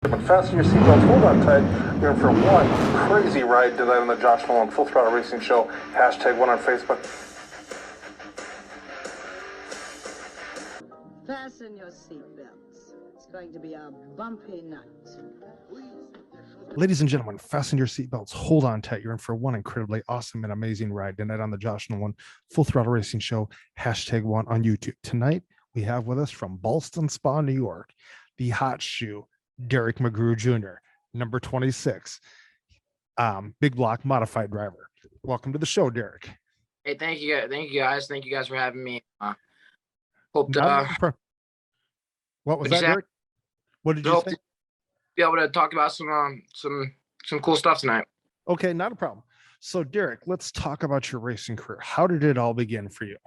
Fasten your seatbelts, hold on tight. You're in for one crazy ride tonight on the Josh Nolan Full Throttle Racing Show. #1 on Facebook. Fasten your seatbelts. It's going to be a bumpy night. Ladies and gentlemen, fasten your seatbelts. Hold on tight. You're in for one incredibly awesome and amazing ride tonight on the Josh Nolan Full Throttle Racing Show. #1 on YouTube. Tonight, we have with us from Ballston Spa, New York, the hot shoe, Derrick McGrew Jr., number 26, big block modified driver. Welcome to the show, Derrick. Hey, thank you guys. Thank you guys for having me. Hope What to was that, Derrick? What did you hope say? to be able to talk about some cool stuff tonight. Okay, not a problem. So, Derrick, let's talk about your racing career. How did it all begin for you?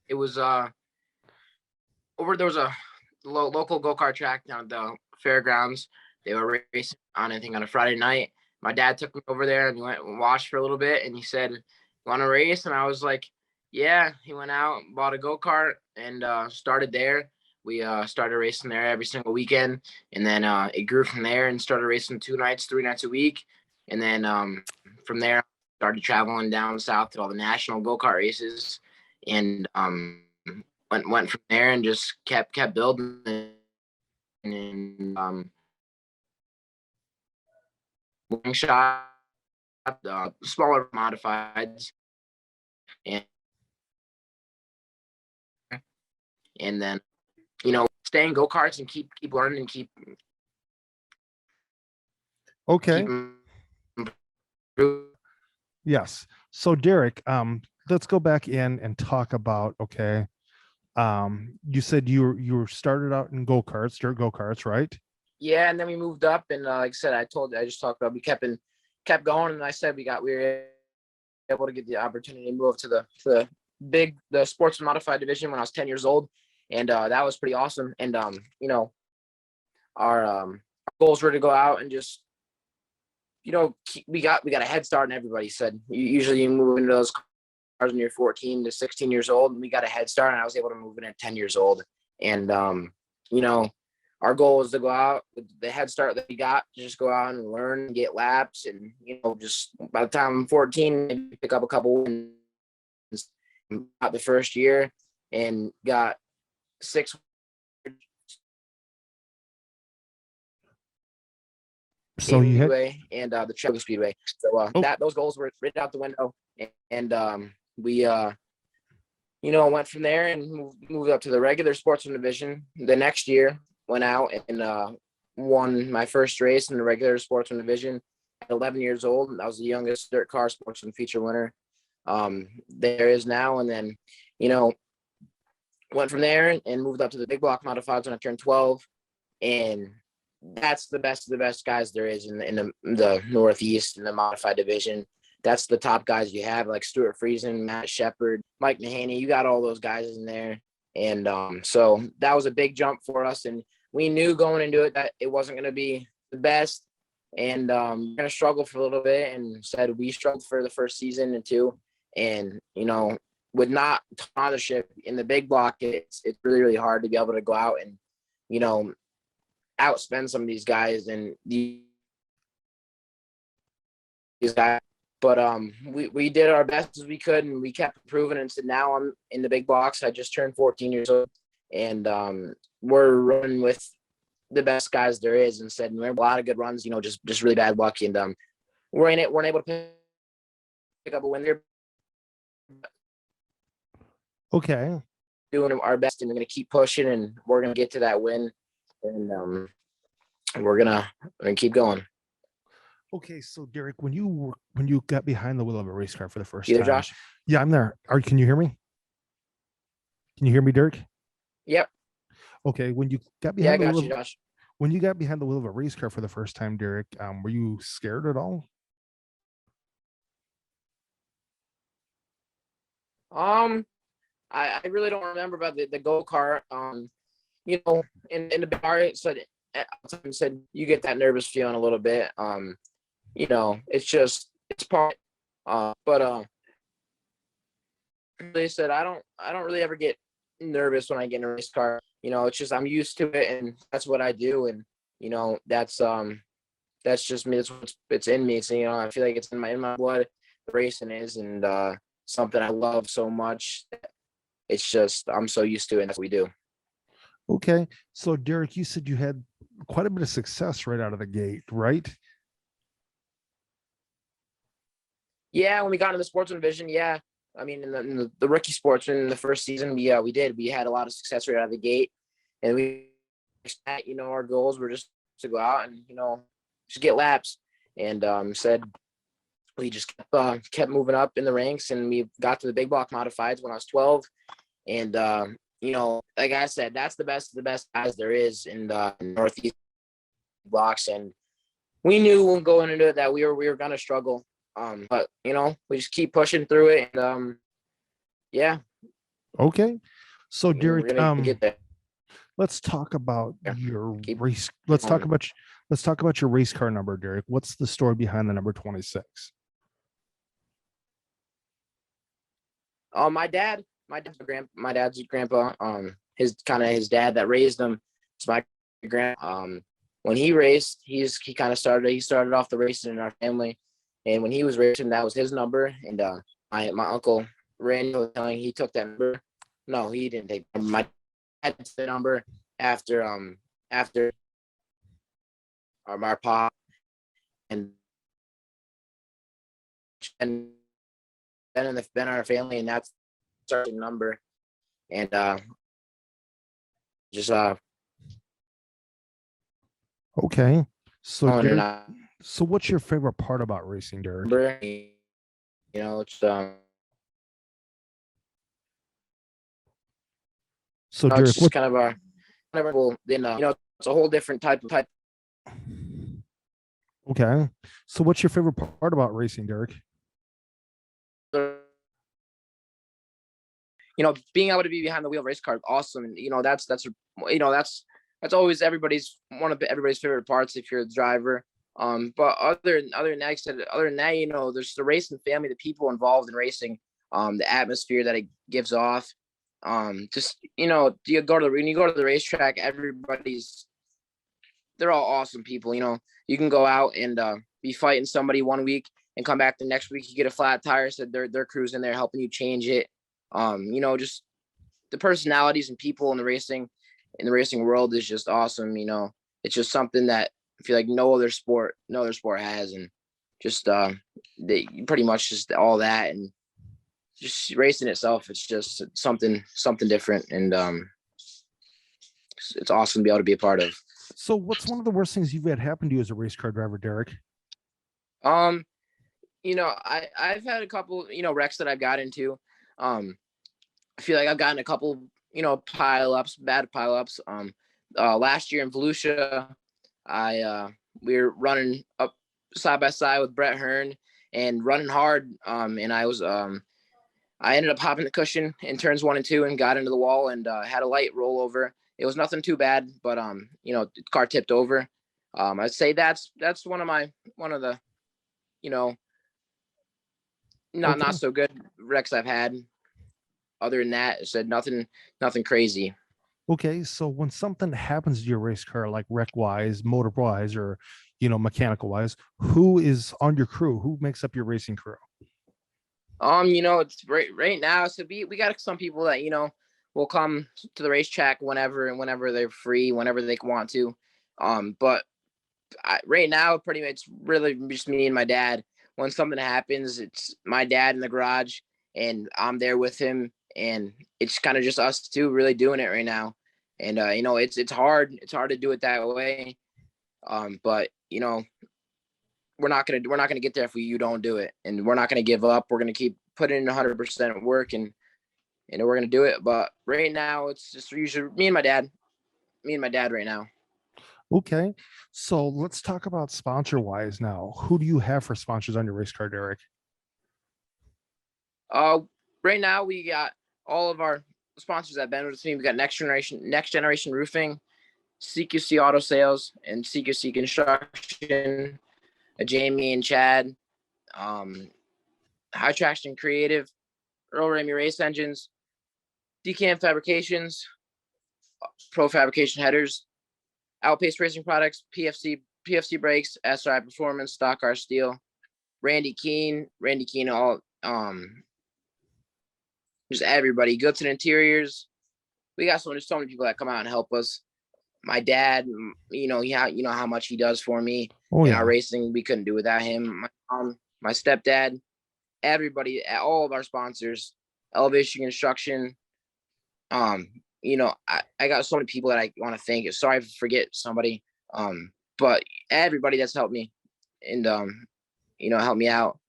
It was there was a local go-kart track down at the fairgrounds. They were racing on, I think, on a Friday night. My dad took me over there and we went and watched for a little bit, and he said, "You want to race?" And I was like, yeah. He went out, bought a go-kart, and started there. We started racing there every single weekend, and then it grew from there and started racing 2 nights, 3 nights a week. And then from there, started traveling down south to all the national go-kart races, and went from there and just kept building. And wing shop, smaller modifieds, and then stay in go-karts and keep learning and keep Okay. improving. Yes. So, Derrick, let's go back in and talk about, okay. You said you were started out in go-karts, dirt go-karts, right? Yeah, and then we moved up, and like I said, I just talked about we kept going, and I said we were able to get the opportunity to move up to the sports modified division when I was 10 years old, and that was pretty awesome. And our goals were to go out and just we got a head start, and everybody said usually you move into those cars when you're 14 to 16 years old, and we got a head start, and I was able to move in at 10 years old. And our goal was to go out with the head start that we got, to just go out and learn and get laps. And, just by the time I'm 14, maybe pick up a couple wins out the first year, and got 6. So you had, and the Travel Speedway. So those goals were written out the window, and we went from there and moved up to the regular sportsman division. The next year, went out and won my first race in the regular sportsman division at 11 years old. I was the youngest dirt car sportsman feature winner there is now. And then, went from there and moved up to the big block modifieds when I turned 12. And that's the best of the best guys there is in the Northeast in the modified division. That's the top guys you have, like Stuart Friesen, Matt Shepard, Mike Mahaney. You got all those guys in there. And so that was a big jump for us. And we knew going into it that it wasn't going to be the best, and we're going to struggle for a little bit. And said we struggled for the first season and 2. And, with not sponsorship in the big block, it's really, really hard to be able to go out and, outspend some of these guys and these guys. But we did our best as we could, and we kept improving. And so now I'm in the big blocks. I just turned 14 years old, and we're running with the best guys there is. And said we have a lot of good runs, just really bad luck. And we're in it. We're able to pick up a win there. okay. Doing our best, and we're going to keep pushing, and we're going to get to that win, and we're gonna keep going. Okay, so Derrick, when you got behind the wheel of a race car for the first You there, time, Josh? yeah, I'm there. Can you hear me? Can you hear me, Derrick? Yep. Okay, when you got Yeah, I behind the got wheel, you, Josh. when you got behind the wheel of a race car for the first time, Derrick, were you scared at all? I really don't remember about the go-kart. In the bar, it said you get that nervous feeling a little bit. It's part. But they said I don't really ever get nervous when I get in a race car. it's just I'm used to it, and that's what I do, and that's just me. That's what's it's in me. So I feel like it's in my blood. Racing is, and something I love so much. It's just I'm so used to it, and that's what we do. Okay. So Derrick, you said you had quite a bit of success right out of the gate, right? Yeah, when we got into the sportsman division, yeah. I mean, in the rookie sportsman in the first season, we did. We had a lot of success right out of the gate, and our goals were just to go out and just get laps, and said we just kept moving up in the ranks, and we got to the big block modifieds when I was 12, and like I said, that's the best of the best guys there is in the Northeast blocks, and we knew when going into it that we were gonna struggle. But we just keep pushing through it, and yeah. Okay. So We're Derrick, gonna get there. let's talk about your Keep race. Let's talk going. about your race car number, Derrick. What's the story behind the number 26? My dad's grandpa, his dad that raised him. It's my grandpa. When he raced, he started off the racing in our family, and when he was racing, that was his number. And my uncle Randy was telling he took that number. No, he didn't take my dad's the number after our pop, and been our family, and that's our number. And just Okay. So on Derrick, and so what's your favorite part about racing, Derrick? number. It's So no, it's Derrick, just what kind of well, then it's a whole different type. okay. So what's your favorite part about racing, Derrick? Being able to be behind the wheel of race car is awesome, and that's always one of everybody's favorite parts if you're a driver. But other than that, there's the racing family, the people involved in racing, the atmosphere that it gives off. Just when you go to the racetrack, they're all awesome people. You can go out and be fighting somebody one week and come back the next week, you get a flat tire, so they're cruising there helping you change it. Just the personalities and people in the racing world is just awesome. It's just something that I feel like no other sport has, and just they pretty much just all that, and just racing itself. It's just something different, and it's awesome to be able to be a part of. So what's one of the worst things you've had happen to you as a race car driver, Derrick? I've had a couple, wrecks that I've got into. I feel like I've gotten a couple, bad pile ups. Last year in Volusia, we were running up side by side with Brett Hearn and running hard. And I ended up hopping the cushion in turns 1 and 2 and got into the wall and had a light rollover. It was nothing too bad, but the car tipped over. I'd say that's one of the, not Okay. so good wrecks I've had. Other than that, I said nothing crazy. Okay. So when something happens to your race car, like wreck wise, motor wise, or mechanical wise, who is on your crew? Who makes up your racing crew? It's right now. So we got some people that will come to the racetrack whenever they're free, whenever they want to. But right now, pretty much it's really just me and my dad. When something happens, it's my dad in the garage, and I'm there with him, and it's kind of just us two really doing it right now. And it's hard. It's hard to do it that way. But we're not gonna get there if you don't do it, and we're not gonna give up. We're gonna keep putting in 100% work, and we're gonna do it. But right now, it's just usually me and my dad right now. Okay. So let's talk about sponsor wise now. Who do you have for sponsors on your race car, Derrick? Right now we got all of our sponsors that have been with me. We got Next Generation Roofing, CQC Auto Sales, and CQC Construction, Jamie and Chad, High Traction Creative, Earl Ramey Race Engines, Decam Fabrications, Pro Fabrication Headers, Outpace Racing Products, PFC Brakes, SRI Performance, Stock Car Steel, Randy Keene, all just everybody. Goods and Interiors. We got so many people that come out and help us. My dad, you know how much he does for me in our racing. We couldn't do without him. My mom, my stepdad, everybody, all of our sponsors, Elevation Construction. You know, I got so many people that I want to thank. Sorry if I forget somebody. But everybody that's helped me and you know, helped me out.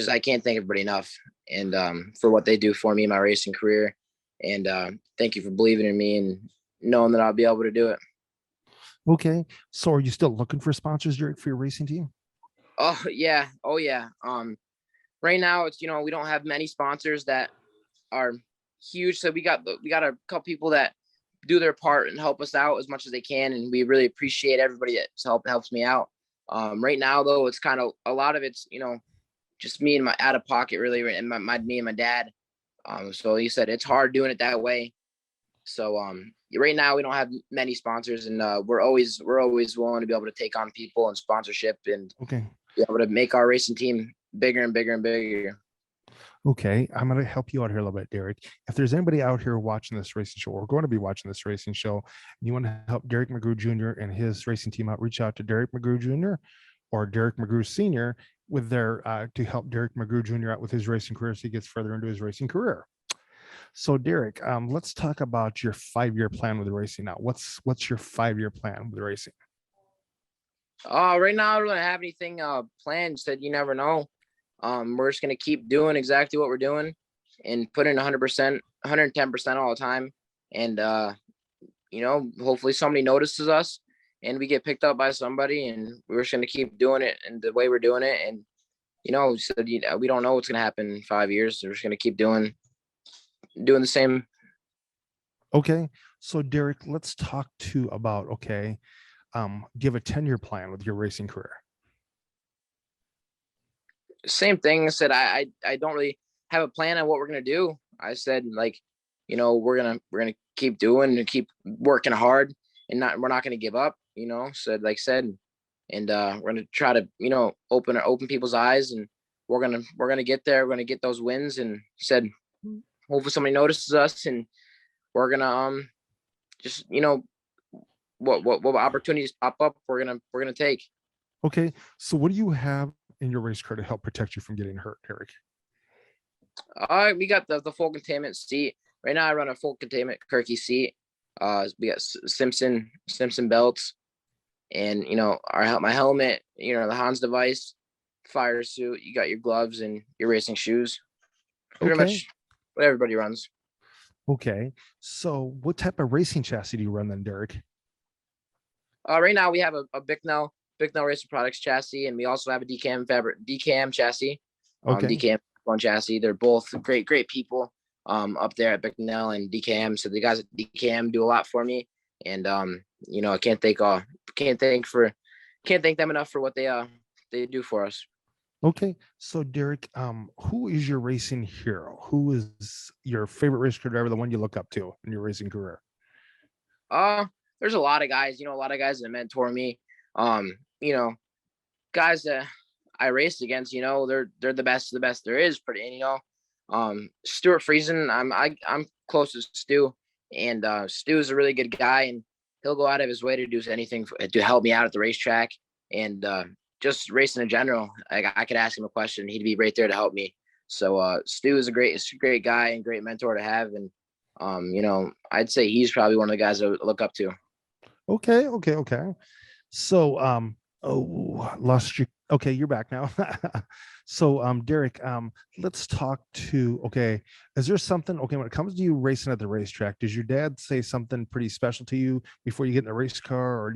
I can't thank everybody enough, and for what they do for me in my racing career. And thank you for believing in me and knowing that I'll be able to do it. Okay. So are you still looking for sponsors, Derrick, for your racing team? Oh yeah. Right now it's, you know, we don't have many sponsors that are huge. So we got a couple people that do their part and help us out as much as they can. And we really appreciate everybody that helps me out. Right now though, it's kind of, a lot of it's, you know, just me and my out of pocket really, and me and my dad. So he said it's hard doing it that way. So right now we don't have many sponsors, and we're always willing to be able to take on people and sponsorship and be able to make our racing team bigger and bigger and bigger. Okay, I'm going to help you out here a little bit, Derrick. If there's anybody out here watching this racing show, or going to be watching this racing show, and you want to help Derrick McGrew Jr. and his racing team out, reach out to Derrick McGrew Jr. or Derrick McGrew Sr. with their to help Derrick McGrew Jr. out with his racing career so he gets further into his racing career. So Derrick, let's talk about your 5-year plan with the racing now. What's your 5-year plan with the racing? Right now I don't really have anything planned. Said you never know. We're just gonna keep doing exactly what we're doing and put in 100%, 110% all the time. And you know, hopefully somebody notices us and we get picked up by somebody, and we're just gonna keep doing it and the way we're doing it. And you know, we don't know what's gonna happen in 5 years. So we're just gonna keep doing the same. Okay, so Derrick, let's talk about give a 10-year plan with your racing career. Same thing. I said I don't really have a plan on what we're gonna do. I said, like, you know, we're gonna keep doing and keep working hard, and we're not gonna give up. You know, and we're gonna try to, you know, open people's eyes, and we're gonna get there. We're gonna get those wins, and said hopefully somebody notices us, and we're gonna just, you know, what opportunities pop up, we're gonna take. Okay, so what do you have in your race car to help protect you from getting hurt, Derrick? We got the full containment seat. Right now I run a full containment Kirky seat. We got Simpson belts, and you know, my helmet, you know, the Hans device, fire suit. You got your gloves and your racing shoes. Pretty much what everybody runs. Okay, so what type of racing chassis do you run then, Derrick? Right now we have a Bicknell Racing Products chassis, and we also have a DKM chassis. DKM one chassis. They're both great people up there at Bicknell and DKM. So the guys at DKM do a lot for me, and you know, I can't thank them enough for what they do for us. Okay, so Derrick, who is your racing hero? Who is your favorite race car driver, the one you look up to in your racing career? There's a lot of guys, you know, that mentor me. You know, guys that I raced against, you know, they're the best there is. You know, Stuart Friesen, I'm close to Stu, and Stu is a really good guy, and he'll go out of his way to do anything to help me out at the racetrack, and just racing in general. I could ask him a question, he'd be right there to help me. So Stu is a great guy and great mentor to have, and you know, I'd say he's probably one of the guys I look up to. Okay. So lost you. Okay, you're back now. So Derrick, let's talk is there something, when it comes to you racing at the racetrack, does your dad say something pretty special to you before you get in the race car,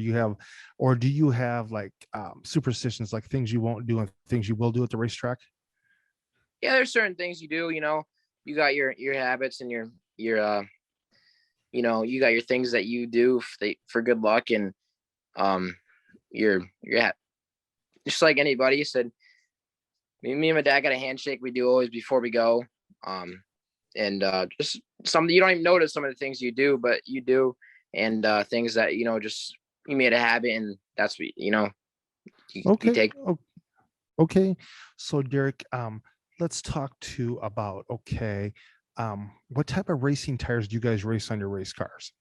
or do you have like superstitions, like things you won't do and things you will do at the racetrack? Yeah, there's certain things you do, you know, you got your habits and your you know, you got your things that you do for good luck, and you're just like anybody. Said me and my dad got a handshake we do always before we go. and just something you don't even notice some of the things you do, but you do, and things that just you made a habit, and that's what you Okay. take. Okay. So Derrick, let's talk about what type of racing tires do you guys race on your race cars?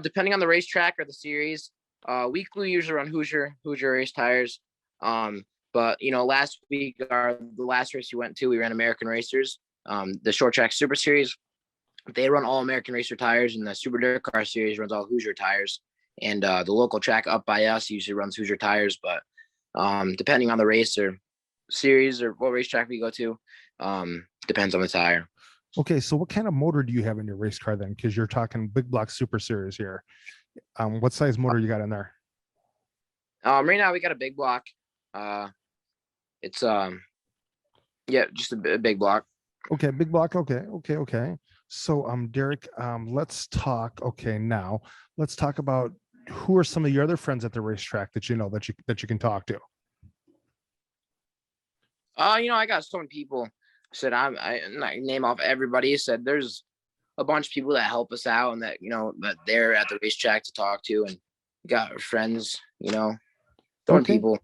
Depending on the racetrack or the series, weekly we usually run Hoosier race tires. But last week the last race we went to, we ran American Racers. The short track Super Series, they run all American Racer tires, and the Super Dirt Car Series runs all Hoosier tires. And the local track up by us usually runs Hoosier tires, but depending on the race or series or what racetrack we go to, depends on the tire. Okay, so what kind of motor do you have in your race car then? Because you're talking big block Super Series here. What size motor you got in there? Right now we got a big block. It's just a big block. Okay, big block. Okay. So Derrick, let's talk. Okay, now let's talk about who are some of your other friends at the racetrack that you know that you can talk to. I got so many people. Said I name off everybody. Said there's a bunch of people that help us out, and that that they're at the racetrack to talk to, and got friends. People.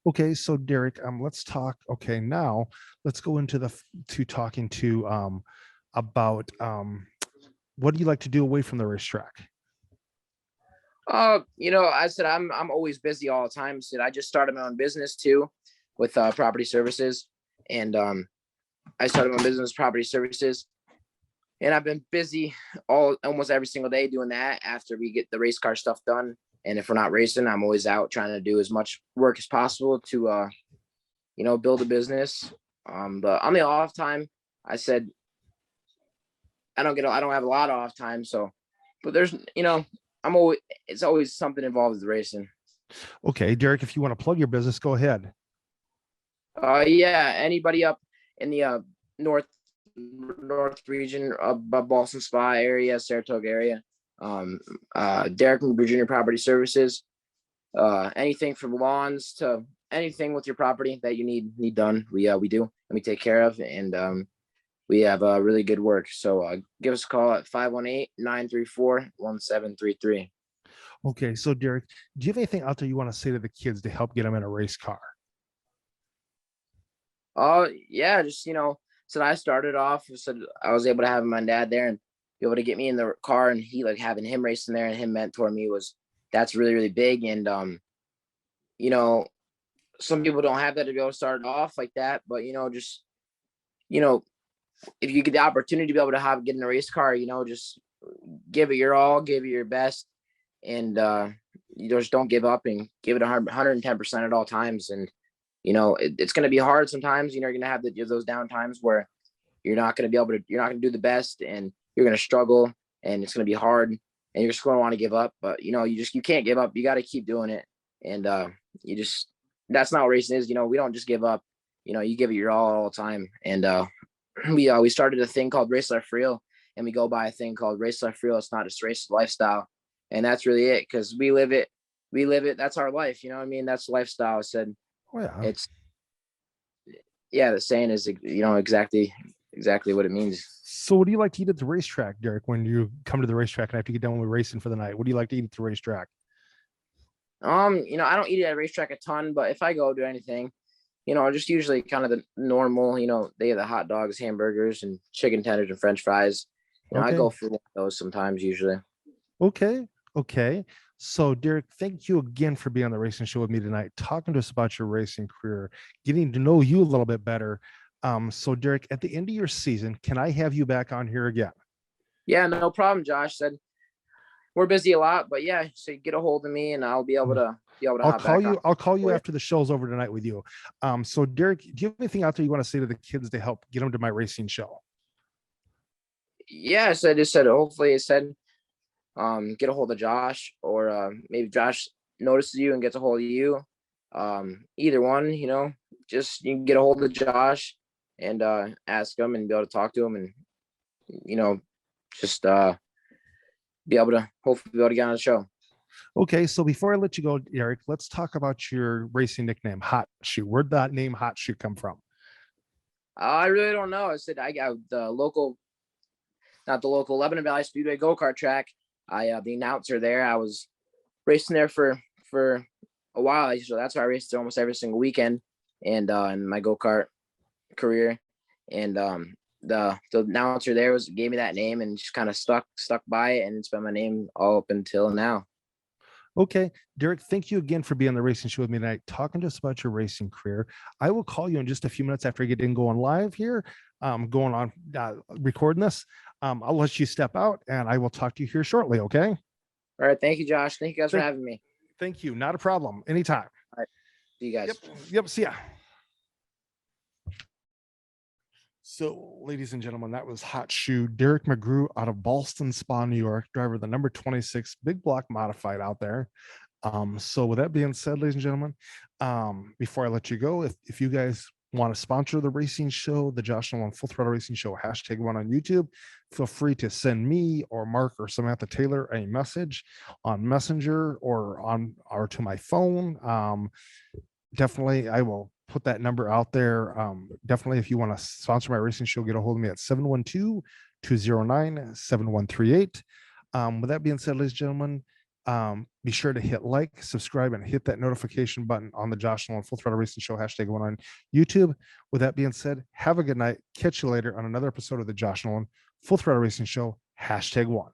Okay, so Derrick, let's talk. Okay, now let's go into talking to about what do you like to do away from the racetrack? I said I'm always busy all the time. Said I just started my own business too, with property services, and I started my business property services, and I've been busy almost every single day doing that after we get the race car stuff done. And if we're not racing, I'm always out trying to do as much work as possible to build a business. But on the off time, I said I don't have a lot of off time, so but there's it's always something involved with racing. Okay, Derrick, if you want to plug your business, go ahead. Yeah, anybody up in the north region above Boston Spa area, Saratoga area, Derrick McGrew Jr. Property Services, anything from lawns to anything with your property that you need done, we do, and we take care of, and we have really good work. So give us a call at 518-934-1733. Okay, so Derrick, do you have anything out there you want to say to the kids to help get them in a race car? Yeah, just so I started off, so I was able to have my dad there and be able to get me in the car, and he having him racing there and him mentor me that's really, really big. And some people don't have that to go start off like that, but just if you get the opportunity to be able to get in a race car, just give it your all, give it your best, and you just don't give up, and give it 110% at all times. And it's going to be hard sometimes. You're going to have those down times where you're not going to do the best, and you're going to struggle, and it's going to be hard, and you're just going to want to give up. But you can't give up. You got to keep doing it, and that's not what racing is. We don't just give up. You give it your all the time. And we started a thing called Race Life Real, and we go by a thing called Race Life Real. It's not just race lifestyle, and that's really it, because we live it. That's our life. That's the lifestyle. I said. Oh, yeah. The saying is exactly what it means. So what do you like to eat at the racetrack, Derrick, when you come to the racetrack and have to get done with racing for the night? What do you like to eat at the racetrack? I don't eat at a racetrack a ton, but if I go do anything, just usually kind of the normal, they have the hot dogs, hamburgers, and chicken tenders and French fries. Okay. I go for those sometimes usually. Okay. So, Derrick, thank you again for being on the racing show with me tonight, talking to us about your racing career, getting to know you a little bit better. So, Derrick, at the end of your season, can I have you back on here again? Yeah, no problem, Josh. Said we're busy a lot, but yeah, so get a hold of me, and I'll be able to I'll call you after the show's over tonight with you. So, Derrick, do you have anything out there you want to say to the kids to help get them to my racing show? Yeah, so I just said hopefully get a hold of Josh, or maybe Josh notices you and gets a hold of you. Either one, just you can get a hold of Josh and ask him and be able to talk to him, and just be able to hopefully be able to get on the show. Okay, so before I let you go, Derrick, let's talk about your racing nickname, Hot Shoe. Where'd that name Hot Shoe come from? I really don't know. I said I got the local, not the local Lebanon Valley Speedway go-kart track. The announcer there. I was racing there for a while. So that's why I raced there almost every single weekend, and in my go-kart career. And the announcer there gave me that name and just kind of stuck by it, and it's been my name all up until now. Okay, Derrick, thank you again for being on the racing show with me tonight, talking to us about your racing career. I will call you in just a few minutes after I get in going live here, going on recording this. I'll let you step out, and I will talk to you here shortly, okay? All right, thank you, Josh. Thank you guys for having me. Thank you. Not a problem. Anytime. All right, see you guys. Yep, see ya. So, ladies and gentlemen, that was Hot Shoe Derrick McGrew out of Ballston Spa, New York, driver of the number 26 big block modified out there. So with that being said, ladies and gentlemen, before I let you go, if you guys want to sponsor the racing show, the Josh Nolan Full Throttle Racing Show #1 on YouTube, feel free to send me or Mark or Samantha Taylor a message on Messenger or to my phone. Definitely, I will put that number out there. Definitely, if you want to sponsor my racing show, get a hold of me at 712-209-7138. With that being said, ladies and gentlemen, be sure to hit like, subscribe, and hit that notification button on the Josh Nolan Full Throttle Racing Show #1 on YouTube. With that being said, have a good night. Catch you later on another episode of the Josh Nolan Full Throttle Racing Show #1.